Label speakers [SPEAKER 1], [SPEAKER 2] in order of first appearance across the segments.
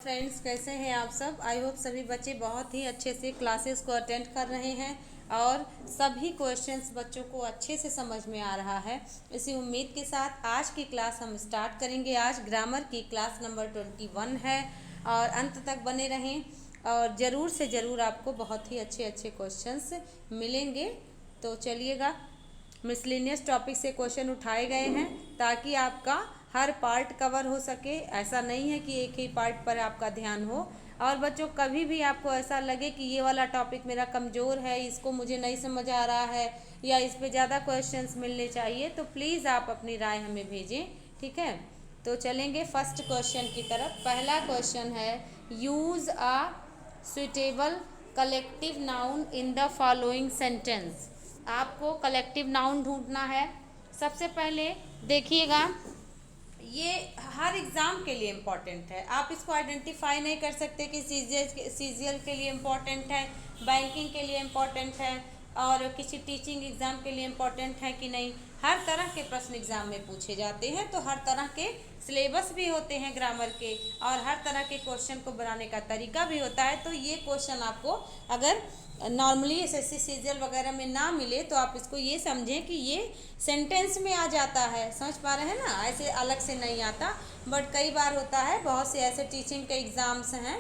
[SPEAKER 1] Friends, कैसे हैं आप सब। आई होप सभी बच्चे बहुत ही अच्छे से क्लासेस को अटेंड कर रहे हैं और सभी क्वेश्चंस बच्चों को अच्छे से समझ में आ रहा है। इसी उम्मीद के साथ आज की क्लास हम स्टार्ट करेंगे। आज ग्रामर की क्लास नंबर 21 है और अंत तक बने रहें और ज़रूर से ज़रूर आपको बहुत ही अच्छे अच्छे क्वेश्चंस मिलेंगे। तो चलिएगा, मिसलिनियस टॉपिक से क्वेश्चन उठाए गए हैं ताकि आपका हर पार्ट कवर हो सके। ऐसा नहीं है कि एक ही पार्ट पर आपका ध्यान हो। और बच्चों, कभी भी आपको ऐसा लगे कि ये वाला टॉपिक मेरा कमज़ोर है, इसको मुझे नहीं समझ आ रहा है या इस पे ज़्यादा क्वेश्चंस मिलने चाहिए, तो प्लीज़ आप अपनी राय हमें भेजें, ठीक है। तो चलेंगे फर्स्ट क्वेश्चन की तरफ। पहला क्वेश्चन है, use a suitable collective noun in the following sentence. आपको कलेक्टिव नाउन ढूंढना है। सबसे पहले देखिएगा, ये हर एग्ज़ाम के लिए इम्पॉर्टेंट है। आप इसको आइडेंटिफाई नहीं कर सकते कि सीजीएल के लिए इम्पॉर्टेंट है, बैंकिंग के लिए इम्पॉर्टेंट है और किसी टीचिंग एग्ज़ाम के लिए इम्पॉर्टेंट है कि नहीं। हर तरह के प्रश्न एग्ज़ाम में पूछे जाते हैं, तो हर तरह के सिलेबस भी होते हैं ग्रामर के और हर तरह के क्वेश्चन को बनाने का तरीका भी होता है। तो ये क्वेश्चन आपको अगर नॉर्मली एसएससी सीजीएल वगैरह में ना मिले तो आप इसको ये समझें कि ये सेंटेंस में आ जाता है। समझ पा रहे हैं ना, ऐसे अलग से नहीं आता। बट कई बार होता है, बहुत से ऐसे टीचिंग के एग्ज़ाम्स हैं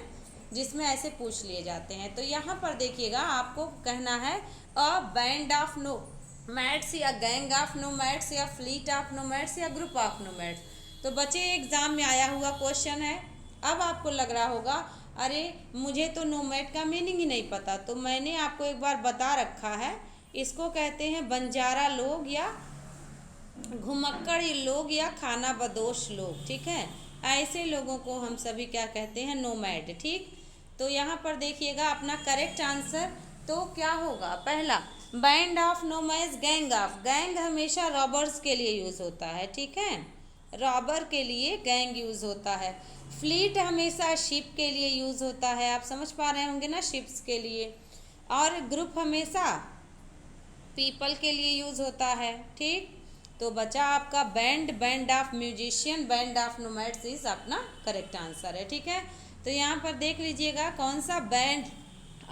[SPEAKER 1] जिसमें ऐसे पूछ लिए जाते हैं। तो यहाँ पर देखिएगा, आपको कहना है अ बैंड ऑफ नोमैड्स या गैंग ऑफ नोमैड्स या फ्लीट ऑफ नोमैड्स या ग्रुप ऑफ नोमैड्स। तो बच्चे, एग्ज़ाम में आया हुआ क्वेश्चन है। अब आपको लग रहा होगा, अरे मुझे तो नोमैड का मीनिंग ही नहीं पता। तो मैंने आपको एक बार बता रखा है, इसको कहते हैं बंजारा लोग या घुमक्कड़ लोग या खाना बदोश लोग, ठीक है। ऐसे लोगों को हम सभी क्या कहते हैं, नोमैड, ठीक। तो यहाँ पर देखिएगा अपना करेक्ट आंसर तो क्या होगा। पहला, band of nomads gang of. Gang हमेशा रॉबर्स के लिए यूज़ होता है, ठीक है। रॉबर के लिए गैंग यूज़ होता है। फ्लीट हमेशा शिप के लिए यूज़ होता है, आप समझ पा रहे होंगे ना, शिप्स के लिए। और ग्रुप हमेशा पीपल के लिए यूज़ होता है, ठीक। तो बचा आपका band, band of musician, band of nomads is अपना करेक्ट आंसर है, ठीक है। तो यहाँ पर देख लीजिएगा कौन सा band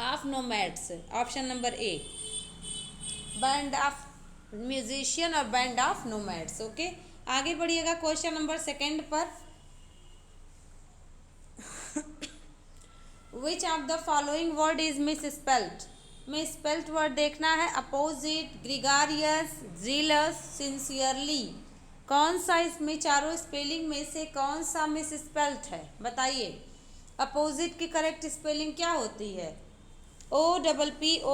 [SPEAKER 1] of nomads, option number A, band of musician और बैंड ऑफ नोमैड्स। ओके, आगे बढ़िएगा क्वेश्चन नंबर सेकंड पर। विच of the following word is miss spelt. में स्पेल्ट वर्ड देखना है, अपोजिट, ग्रिगारियस, जीलस, सिंसियरली। कौन सा इसमें चारों स्पेलिंग में से कौन सा मिस स्पेल्ट है, बताइए। अपोजिट की करेक्ट स्पेलिंग क्या होती है, OPPOSITE।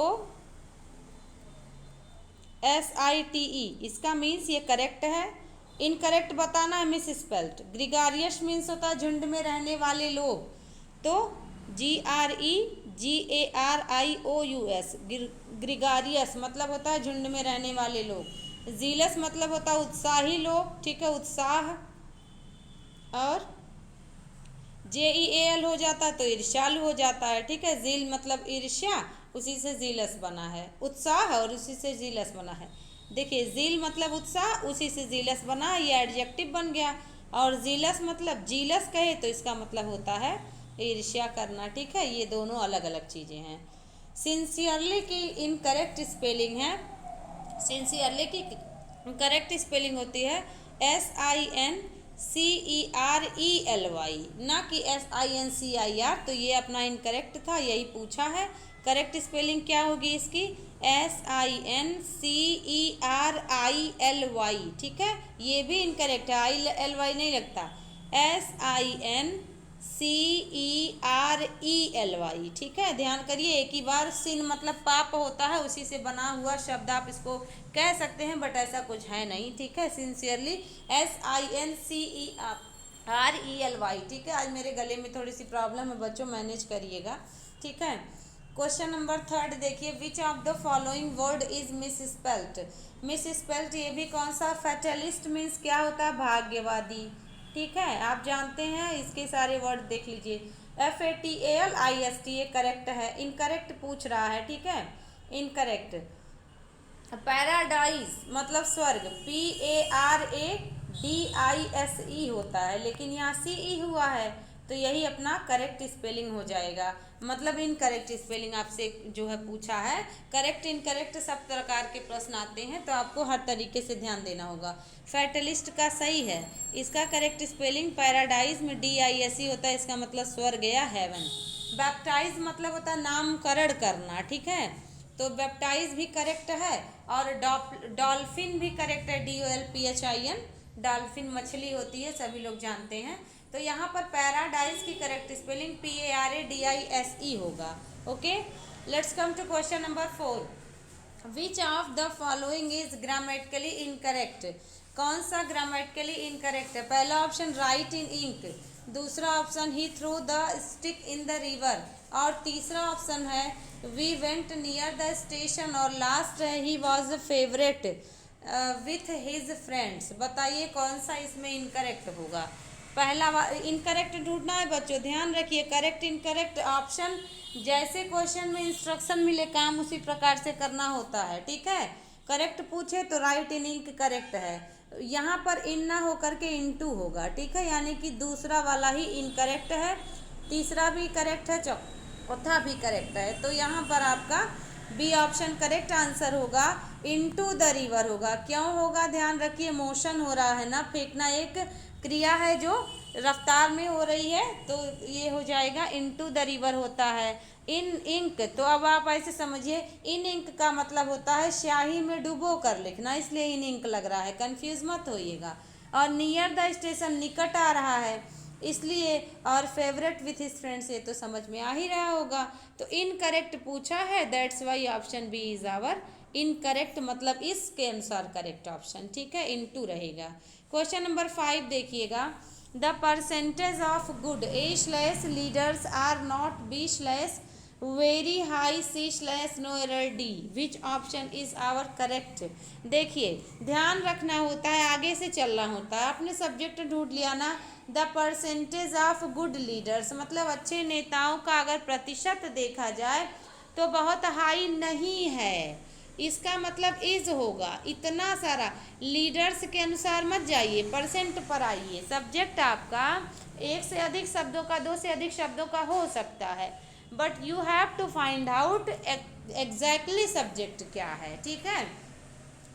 [SPEAKER 1] इसका मीन्स ये करेक्ट है। इनकरेक्ट बताना है मिस स्पेल्ट। ग्रिगारियस मीन्स होता है झुंड में रहने वाले लोग, तो GREGARIOUS, ग्रिगारियस मतलब होता है झुंड में रहने वाले लोग। जीलस मतलब होता है उत्साही लोग, ठीक है, उत्साह। और JEAL हो जाता है तो ईर्ष्यालु हो जाता है, ठीक है। जील मतलब ईर्ष्या, उसी से जीलस बना है, उत्साह और उसी से जीलस बना है। देखिए, जील मतलब उत्साह, उसी से जीलस बना, ये एडजेक्टिव बन गया। और जीलस मतलब जीलस कहे तो इसका मतलब होता है ईर्ष्या करना, ठीक है। ये दोनों अलग अलग चीज़ें हैं। सिंसियरली की इनकरेक्ट स्पेलिंग है, सिंसियरली की करेक्ट स्पेलिंग होती है SINCERELY, ना कि SINCIR। तो ये अपना इनकरेक्ट था, यही पूछा है। करेक्ट स्पेलिंग क्या होगी इसकी, SINCERILY, ठीक है। ये भी इनकरेक्ट है, ILY नहीं लगता, SINCERELY, ठीक है। ध्यान करिए, एक ही बार। सिन मतलब पाप होता है, उसी से बना हुआ शब्द आप इसको कह सकते हैं, बट ऐसा कुछ है नहीं, ठीक है। सिंसियरली SINCERELY, ठीक है। आज मेरे गले में थोड़ी सी प्रॉब्लम है बच्चों, मैनेज करिएगा, ठीक है। क्वेश्चन नंबर थर्ड देखिए, विच of the following word is miss spelt. Miss spelt ये भी कौन सा, फैटलिस्ट मीन्स क्या होता है, भाग्यवादी, ठीक है। आप जानते हैं, इसके सारे वर्ड देख लीजिए। FATALIST ये करेक्ट है। इनकरेक्ट पूछ रहा है, ठीक है, इनकरेक्ट। पैराडाइज मतलब स्वर्ग, PARADISE होता है, लेकिन यहाँ CE हुआ है। तो यही अपना करेक्ट स्पेलिंग हो जाएगा। मतलब इनकरेक्ट स्पेलिंग आपसे जो है पूछा है, करेक्ट इनकरेक्ट सब प्रकार के प्रश्न आते हैं, तो आपको हर तरीके से ध्यान देना होगा। फैटलिस्ट का सही है, इसका करेक्ट स्पेलिंग पैराडाइज में DISE होता है, इसका मतलब स्वर्ग या हेवन। बैप्टाइज मतलब होता है नामकरण करना, ठीक है, तो बैप्टाइज भी करेक्ट है। और डॉल्फिन भी करेक्ट है, DOLPHIN, डॉल्फिन मछली होती है, सभी लोग जानते हैं। तो यहाँ पर पैराडाइज की करेक्ट स्पेलिंग PARADISE होगा। Okay, let's come to question number 4। Which of the following is grammatically incorrect? कौन सा ग्रामेटिकली इनकरेक्ट है? पहला ऑप्शन राइट इन इंक, दूसरा option he threw the stick in the river, और तीसरा option है we went near the station, और last है he was a favourite with his friends. बताइए कौन सा इसमें इनकरेक्ट होगा? पहला इनकरेक्ट ढूंढना है बच्चों, ध्यान रखिए। करेक्ट इनकरेक्ट ऑप्शन जैसे क्वेश्चन में इंस्ट्रक्शन मिले काम उसी प्रकार से करना होता है, ठीक है। करेक्ट पूछे तो राइट इन इंक करेक्ट है, यहाँ पर इन ना होकर के इनटू होगा, ठीक है, यानी कि दूसरा वाला ही इनकरेक्ट है, तीसरा भी करेक्ट है, चौथा भी करेक्ट है। तो यहाँ पर आपका बी ऑप्शन करेक्ट आंसर होगा, इनटू द रिवर होगा। क्यों होगा? ध्यान रखिए, मोशन हो रहा है ना, फेंकना एक क्रिया है जो रफ्तार में हो रही है, तो ये हो जाएगा इनटू द रिवर होता है। इन इंक, तो अब आप ऐसे समझिए, इन इंक का मतलब होता है स्याही में डुबो कर लिखना, इसलिए इन इंक लग रहा है, कंफ्यूज मत होइएगा। और नियर द स्टेशन, निकट आ रहा है इसलिए, और फेवरेट विथ हिज फ्रेंड्स, ये तो समझ में आ ही रहा होगा। तो इनकरेक्ट पूछा है, that's why option B is our incorrect, मतलब इसके अनुसार करेक्ट ऑप्शन, ठीक है, इनटू रहेगा। क्वेश्चन नंबर 5 देखिएगा, the percentage of good A/ leaders are not B/ very high C/ no error D, which option is our correct? देखिए ध्यान रखना होता है, आगे से चलना होता है। आपने सब्जेक्ट ढूंढ लिया ना, the percentage of good leaders मतलब अच्छे नेताओं का अगर प्रतिशत देखा जाए तो बहुत हाई नहीं है, इसका मतलब इज होगा। इतना सारा लीडर्स के अनुसार मत जाइए, परसेंट पर आइए। सब्जेक्ट आपका एक से अधिक शब्दों का, दो से अधिक शब्दों का हो सकता है, but you have to find out exactly subject क्या है, ठीक है।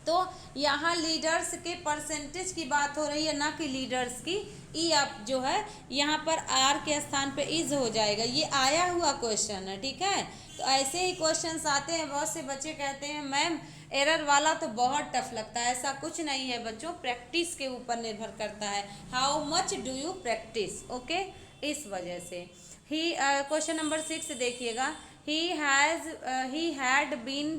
[SPEAKER 1] तो यहाँ लीडर्स के परसेंटेज की बात हो रही है, ना कि लीडर्स की। ई आप जो है यहाँ पर आर के स्थान पे इज हो जाएगा, ये आया हुआ क्वेश्चन है, ठीक है। तो ऐसे ही क्वेश्चंस आते हैं, बहुत से बच्चे कहते हैं मैम एरर वाला तो बहुत टफ लगता है। ऐसा कुछ नहीं है बच्चों, प्रैक्टिस के ऊपर निर्भर करता है, how much do you practice, okay. इस वजह से ही क्वेश्चन नंबर 6 देखिएगा, he had been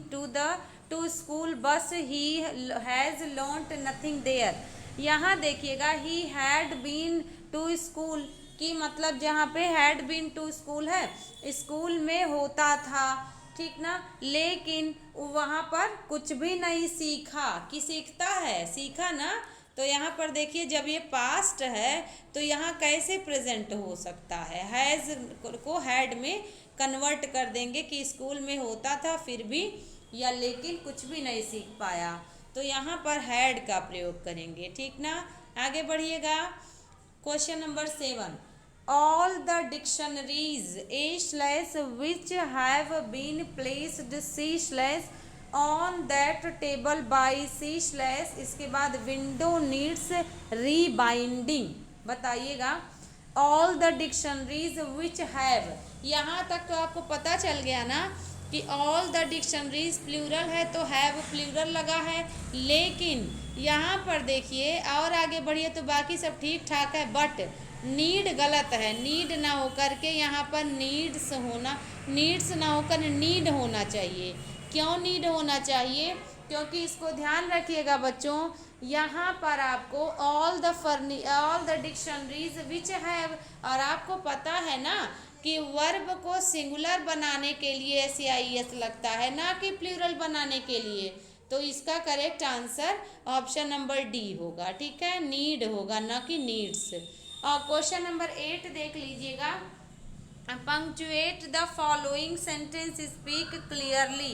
[SPEAKER 1] to school but he has learned nothing there. यहाँ देखिएगा he had been to school की मतलब जहाँ पे हैड बीन टू स्कूल है, स्कूल में होता था, ठीक ना, लेकिन वहाँ पर कुछ भी नहीं सीखा। कि सीखता है, सीखा ना। तो यहाँ पर देखिए जब ये पास्ट है तो यहाँ कैसे प्रेजेंट हो सकता है, हैज़ को हैड में कन्वर्ट कर देंगे कि स्कूल में होता था फिर भी, या लेकिन कुछ भी नहीं सीख पाया, तो यहाँ पर हैड का प्रयोग करेंगे, ठीक ना। आगे बढ़िएगा, question number 7, all the dictionaries A/ which have been placed C/ on that table by C/, इसके बाद विंडो नीड्स रीबाइंडिंग। बताइएगा all the dictionaries which have, यहाँ तक तो आपको पता चल गया ना कि ऑल द डिक्शनरीज प्लूरल है तो हैव प्लूरल लगा है, लेकिन यहाँ पर देखिए और आगे बढ़िए तो बाकी सब ठीक ठाक है, बट नीड गलत है। नीड ना होकर के यहाँ पर नीड्स होना, नीड्स ना होकर नीड होना चाहिए। क्यों नीड होना चाहिए? क्योंकि इसको ध्यान रखिएगा बच्चों, यहाँ पर आपको all the dictionaries which have, और आपको पता है ना कि वर्ब को सिंगुलर बनाने के लिए SIS लगता है, ना कि प्लूरल बनाने के लिए। तो इसका correct answer option number D होगा, ठीक है, नीड होगा ना कि नीड्स। और क्वेश्चन नंबर 8 देख लीजिएगा, punctuate the following sentence, speak clearly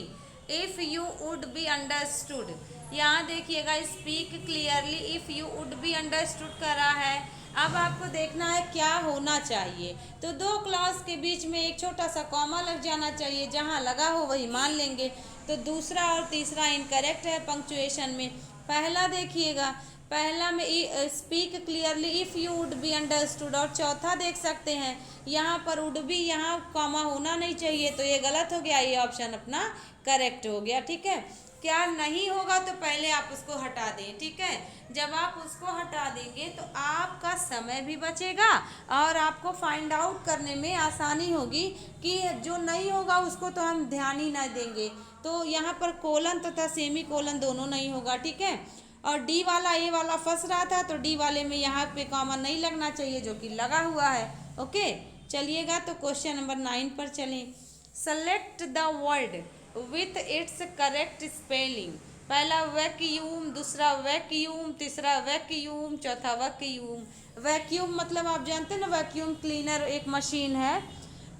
[SPEAKER 1] if you would be understood. यहाँ देखिएगा speak clearly if you would be understood कर रहा है, अब आपको देखना है क्या होना चाहिए। तो दो क्लॉज के बीच में एक छोटा सा कॉमा लग जाना चाहिए, जहाँ लगा हो वही मान लेंगे। तो दूसरा और तीसरा इनकरेक्ट है पंक्चुएशन में। पहला देखिएगा, पहला में speak clearly if you would be understood, और चौथा देख सकते हैं यहाँ पर वुड बी, यहाँ कॉमा होना नहीं चाहिए, तो ये गलत हो गया, ये ऑप्शन अपना करेक्ट हो गया। ठीक है, क्या नहीं होगा तो पहले आप उसको हटा दें। ठीक है, जब आप उसको हटा देंगे तो आपका समय भी बचेगा और आपको फाइंड आउट करने में आसानी होगी कि जो नहीं होगा उसको तो हम ध्यान ही ना देंगे। तो यहाँ पर कोलन तथा सेमी कोलन दोनों नहीं होगा। ठीक है, और डी वाला ए वाला फंस रहा था, तो डी वाले में यहाँ पे कॉमा नहीं लगना चाहिए, जो कि लगा हुआ है। ओके, चलिएगा तो क्वेश्चन नंबर 9 पर चलें। Select the word with its correct spelling. पहला वैक्यूम, दूसरा वैक्यूम, तीसरा वैक्यूम, चौथा वैक्यूम। वैक्यूम मतलब आप जानते हैं ना, वैक्यूम क्लीनर एक मशीन है,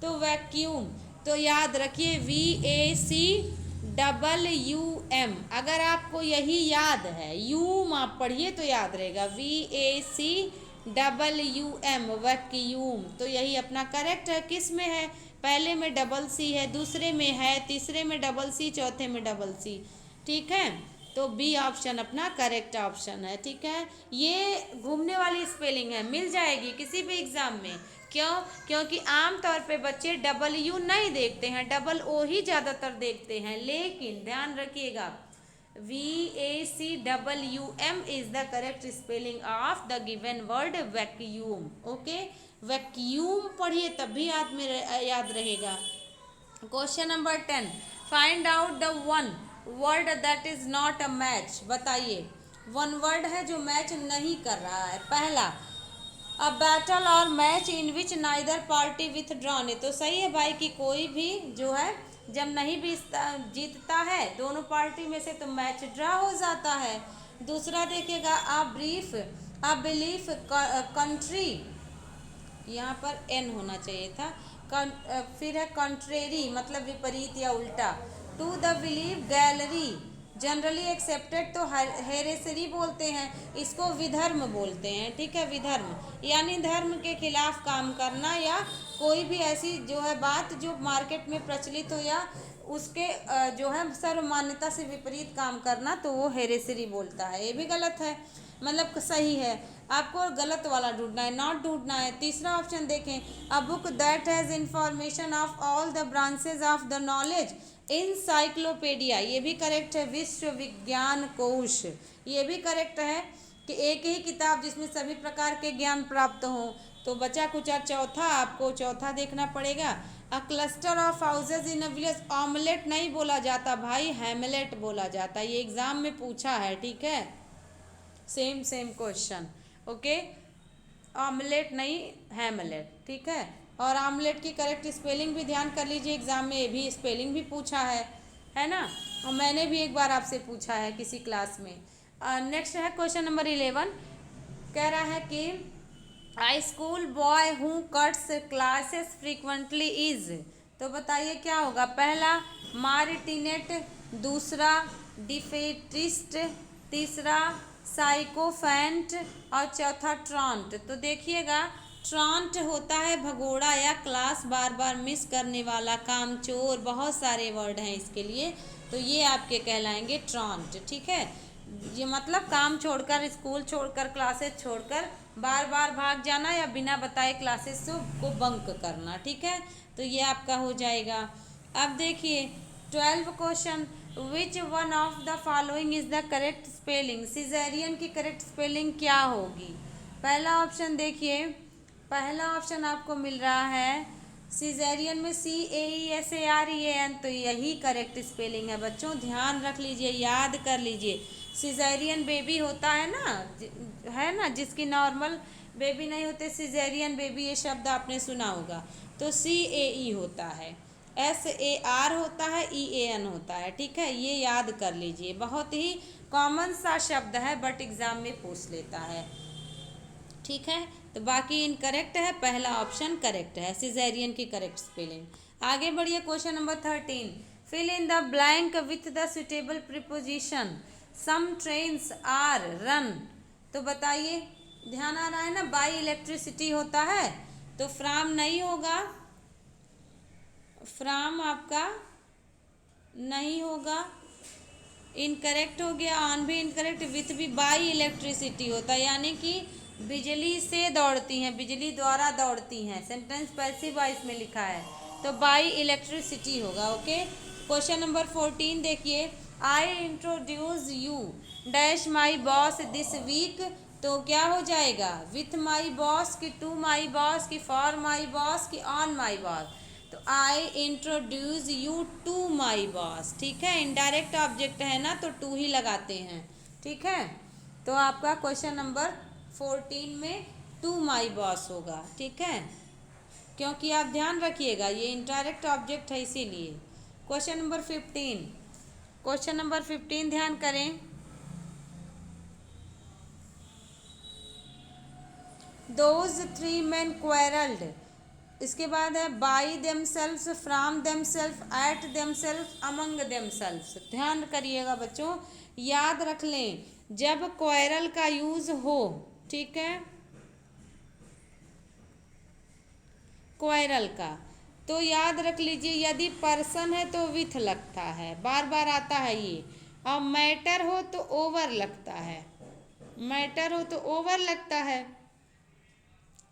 [SPEAKER 1] तो वैक्यूम। तो याद रखिए VACWM। अगर आपको यही याद है, यूम आप पढ़िए तो याद रहेगा, VACWM वैक्यूम। तो यही अपना करेक्ट है। किस में है? पहले में डबल सी है, दूसरे में है, तीसरे में डबल सी, चौथे में डबल सी। ठीक है, तो बी ऑप्शन अपना करेक्ट ऑप्शन है। ठीक है, ये घूमने वाली स्पेलिंग है, मिल जाएगी किसी भी एग्जाम में। क्यों? क्योंकि आमतौर पे बच्चे डबल यू नहीं देखते हैं, डबल ओ ही ज़्यादातर देखते हैं। लेकिन ध्यान रखिएगा, VACWM is the correct spelling of the given word vacuum. Okay, vacuum पढ़िए तब भी याद रहेगा। Question number 10, find out the one word that is not a match. बताइए, वन वर्ड है जो मैच नहीं कर रहा है। पहला, अ बैटल और match in which neither party with drawn. तो सही है भाई कि कोई भी जो है जब नहीं भी जीतता है दोनों पार्टी में से, तो मैच ड्रा हो जाता है। दूसरा देखिएगा, a brief, a belief country, यहाँ पर एन होना चाहिए था। फिर है कंट्रेरी मतलब विपरीत या उल्टा। To the believe gallery, generally accepted तो हेरेसरी बोलते हैं, इसको विधर्म बोलते हैं। ठीक है, विधर्म यानी धर्म के खिलाफ काम करना, या कोई भी ऐसी जो है बात जो मार्केट में प्रचलित हो या उसके जो है सर्वमान्यता से विपरीत काम करना, तो वो हेरेसरी बोलता है। ये भी गलत है, मतलब सही है। आपको गलत वाला ढूंढना है, नॉट ढूंढना है। तीसरा ऑप्शन देखें, a book that has information of all the branches of the knowledge, encyclopedia, ये भी करेक्ट है। विश्व विज्ञान कोश, ये भी करेक्ट है कि एक ही किताब जिसमें सभी प्रकार के ज्ञान प्राप्त हों। तो बचा कुचा चौथा, आपको चौथा देखना पड़ेगा। A cluster of houses in a village, omelette नहीं बोला जाता भाई, हैमलेट बोला जाता है। ये एग्जाम में पूछा है। ठीक है, same same question. Okay, omelette नहीं हैमलेट। ठीक है, और ऑमलेट की करेक्ट स्पेलिंग भी ध्यान कर लीजिए, एग्जाम में ये भी स्पेलिंग भी पूछा है ना, और मैंने भी एक बार आपसे पूछा है किसी क्लास में। नेक्स्ट है क्वेश्चन नंबर 11, कह रहा है कि I school boy who cuts classes frequently is. तो बताइए क्या होगा। पहला मार्टिनेट, दूसरा डिफेटिस्ट, तीसरा साइकोफेंट, और चौथा ट्रॉन्ट। तो देखिएगा, ट्रॉन्ट होता है भगोड़ा या क्लास बार बार मिस करने वाला, कामचोर, बहुत सारे वर्ड हैं इसके लिए, तो ये आपके कहलाएंगे ट्रॉन्ट। ठीक है, ये मतलब काम छोड़कर, स्कूल छोड़कर, क्लासेस छोड़कर बार बार भाग जाना या बिना बताए क्लासेस को बंक करना। ठीक है, तो ये आपका हो जाएगा। अब देखिए 12 question, which one of the following is the correct spelling. Caesarean की करेक्ट स्पेलिंग क्या होगी। पहला ऑप्शन देखिए, पहला ऑप्शन आपको मिल रहा है सिजेरियन में CAESAREAN, तो यही करेक्ट स्पेलिंग है बच्चों, ध्यान रख लीजिए, याद कर लीजिए। सिजेरियन बेबी होता है ना, है ना, जिसकी नॉर्मल बेबी नहीं होते, सिजेरियन बेबी, ये शब्द आपने सुना होगा। तो CAE होता है, SAR होता है, EAN होता है। ठीक है, ये याद कर लीजिए, बहुत ही कॉमन सा शब्द है, बट एग्जाम में पूछ लेता है। ठीक है, तो बाकी इनकरेक्ट है, पहला ऑप्शन करेक्ट है, सिजेरियन की करेक्ट स्पेलिंग। आगे बढ़िए question number 13, fill in the blank with the suitable preposition. Some trains are run. तो बताइए ध्यान आ रहा है ना, बाई इलेक्ट्रिसिटी होता है तो फ्राम नहीं होगा, फ्राम आपका नहीं होगा, इनकरेक्ट हो गया, ऑन भी इनकरेक्ट, विथ भी बाई इलेक्ट्रिसिटी होता है, यानी कि बिजली से दौड़ती हैं, बिजली द्वारा दौड़ती हैं, सेंटेंस पैसिव वॉइस में लिखा है तो बाई इलेक्ट्रिसिटी होगा। ओके, क्वेश्चन नंबर 14 देखिए, I introduce you dash my boss this week, तो क्या हो जाएगा, विथ माई बॉस की, टू माई बॉस की, फॉर माई बॉस की, ऑन माई बॉस, तो I introduce you to my boss. ठीक है, इनडायरेक्ट ऑब्जेक्ट है ना तो टू ही लगाते हैं। ठीक है, तो आपका क्वेश्चन नंबर 14 में टू माई बॉस होगा। ठीक है, क्योंकि आप ध्यान रखिएगा ये इनडायरेक्ट ऑब्जेक्ट है इसीलिए। क्वेश्चन नंबर 15, क्वेश्चन नंबर 15 ध्यान करें, दोज थ्री मैन क्वेरल्ड, इसके बाद है by themselves, from themself, at themself, among themselves. ध्यान करिएगा बच्चों, याद रख लें जब क्वेरल का यूज हो, ठीक है, क्वेरल का, तो याद रख लीजिए यदि पर्सन है तो विथ लगता है, बार बार आता है ये, और मैटर हो तो ओवर लगता है, मैटर हो तो ओवर लगता है।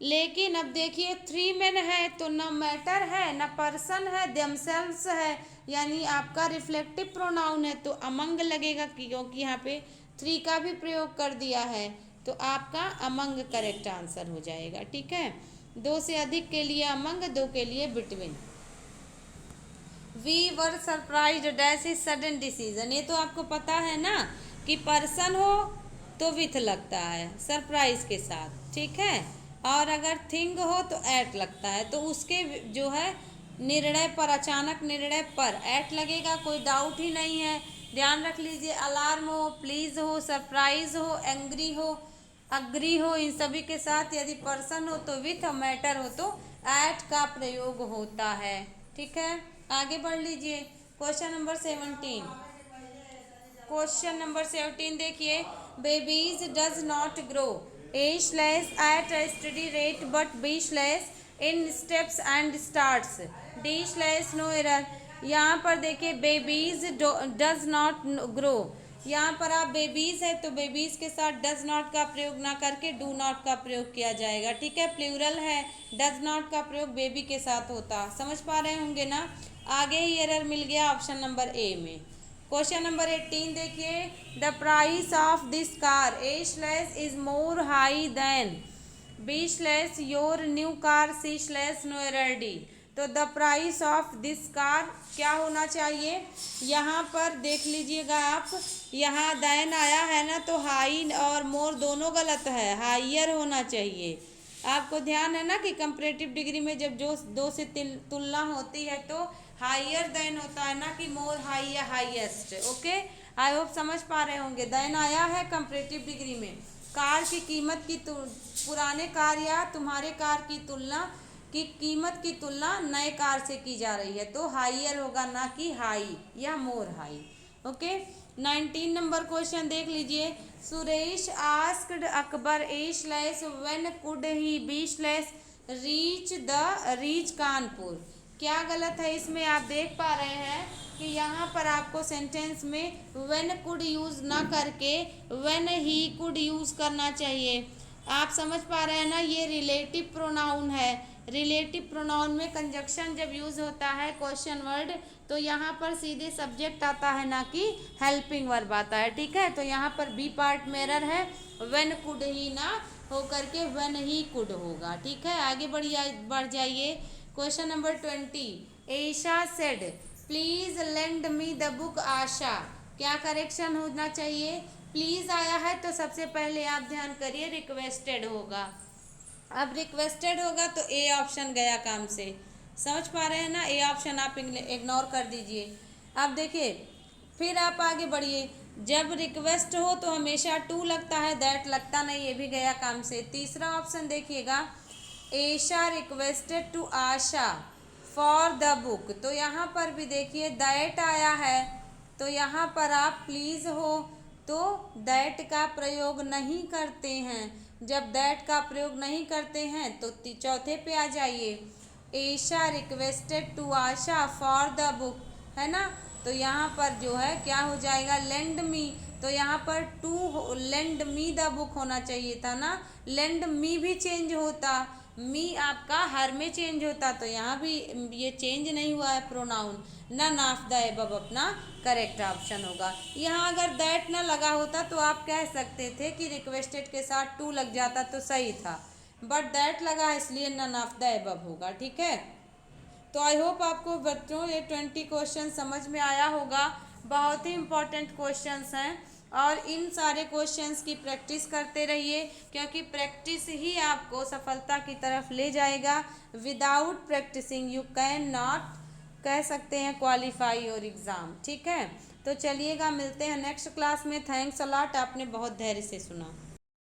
[SPEAKER 1] लेकिन अब देखिए थ्री मेन है तो न मैटर है न पर्सन है, देमसेल्व्स है, यानी आपका रिफ्लेक्टिव प्रोनाउन है तो अमंग लगेगा, क्योंकि यहाँ पे थ्री का भी प्रयोग कर दिया है तो आपका अमंग करेक्ट आंसर हो जाएगा। ठीक है, दो से अधिक के लिए अमंग, दो के लिए between. We were surprise dash is sudden decision, ये तो आपको पता है ना कि पर्सन हो तो विथ लगता है सरप्राइज के साथ। ठीक है, और अगर थिंग हो तो एट लगता है, तो उसके जो है निर्णय पर, अचानक निर्णय पर एट लगेगा, कोई डाउट ही नहीं है। ध्यान रख लीजिए, अलार्म हो, प्लीज हो, सरप्राइज हो, एंग्री हो, अग्री हो, इन सभी के साथ यदि पर्सन हो तो विथ, और मैटर हो तो एट का प्रयोग होता है। ठीक है, आगे बढ़ लीजिए, क्वेश्चन नंबर 17, क्वेश्चन नंबर 17 देखिए, babies does not grow a slash at a steady rate but b slash in steps and starts d slash no error. यहाँ पर देखिए बेबीज डज नॉट ग्रो, यहाँ पर आप बेबीज है तो बेबीज के साथ डज नॉट का प्रयोग ना करके डू नॉट का प्रयोग किया जाएगा। ठीक है, प्लूरल है, डज नॉट का प्रयोग बेबी के साथ होता, समझ पा रहे होंगे ना। आगे ही एरर मिल गया ऑप्शन नंबर ए में। क्वेश्चन नंबर 18 देखिए, the price of this car A slash is more high than B slash your new car, C slash no error D. तो the price of this car क्या होना चाहिए, यहाँ पर देख लीजिएगा आप, यहाँ देन आया है ना तो हाई और मोर दोनों गलत है, हाइयर होना चाहिए। आपको ध्यान है ना कि कंपैरेटिव डिग्री में जब जो दो से तुलना होती है तो हाइयर देन होता है ना कि मोर हाई या हाईएस्ट। ओके, आई होप समझ पा रहे होंगे। देन आया है कंपैरेटिव डिग्री में, कार की कीमत की पुराने कार या तुम्हारे कार की तुलना की कीमत की तुलना नए कार से की जा रही है तो हाइयर होगा, ना कि हाई या more high. Okay, 19 number question देख लीजिए, Suresh asked Akbar a slash when could he be slash reach Kanpur. क्या गलत है इसमें, आप देख पा रहे हैं कि यहाँ पर आपको सेंटेंस में व्हेन कुड यूज ना करके व्हेन ही कुड यूज करना चाहिए। आप समझ पा रहे हैं ना, ये रिलेटिव प्रोनाउन है, रिलेटिव प्रोनाउन में कंजक्शन जब यूज होता है क्वेश्चन वर्ड तो यहाँ पर सीधे सब्जेक्ट आता है ना कि हेल्पिंग वर्ब आता है। ठीक है, तो यहाँ पर बी पार्ट में एरर है, व्हेन कुड ही ना हो करके व्हेन ही कुड होगा। ठीक है, आगे बढ़ जाइए, question number 20, Esha said please lend me the book Asha. क्या करेक्शन होना चाहिए, प्लीज आया है तो सबसे पहले आप ध्यान करिए रिक्वेस्टेड होगा, अब रिक्वेस्टेड होगा तो ए ऑप्शन गया काम से, समझ पा रहे हैं ना, ए ऑप्शन आप इग्नोर कर दीजिए। अब देखिए फिर आप आगे बढ़िए, जब रिक्वेस्ट हो तो हमेशा टू लगता है, दैट लगता नहीं, ये भी गया काम से। तीसरा ऑप्शन देखिएगा, Esha requested to Asha for the book, तो यहाँ पर भी देखिए दैट आया है तो यहाँ पर आप प्लीज़ हो तो दैट का प्रयोग नहीं करते हैं, जब दैट का प्रयोग नहीं करते हैं तो चौथे पे आ जाइए। Isha requested to Asha for the book, है ना। तो यहाँ पर जो है क्या हो जाएगा, लेंड मी। तो यहाँ पर to lend me the book होना चाहिए था ना, लेंड मी भी चेंज होता, मी आपका हर में चेंज होता, तो यहाँ भी ये चेंज नहीं हुआ है pronoun. None of the above अपना करेक्ट ऑप्शन होगा। यहाँ अगर दैट ना लगा होता तो आप कह सकते थे कि रिक्वेस्टेड के साथ टू लग जाता तो सही था, बट दैट लगा इसलिए नन ऑफ द अबव होगा। ठीक है, तो आई होप आपको बच्चों ये 20 क्वेश्चन समझ में आया होगा। बहुत ही इम्पोर्टेंट क्वेश्चंस हैं और इन सारे क्वेश्चंस की प्रैक्टिस करते रहिए, क्योंकि प्रैक्टिस ही आपको सफलता की तरफ ले जाएगा। Without practising you can not, कह सकते हैं, क्वालिफाई योर एग्ज़ाम। ठीक है, तो चलिएगा मिलते हैं नेक्स्ट क्लास में। थैंक्स अ लॉट, आपने बहुत धैर्य से सुना।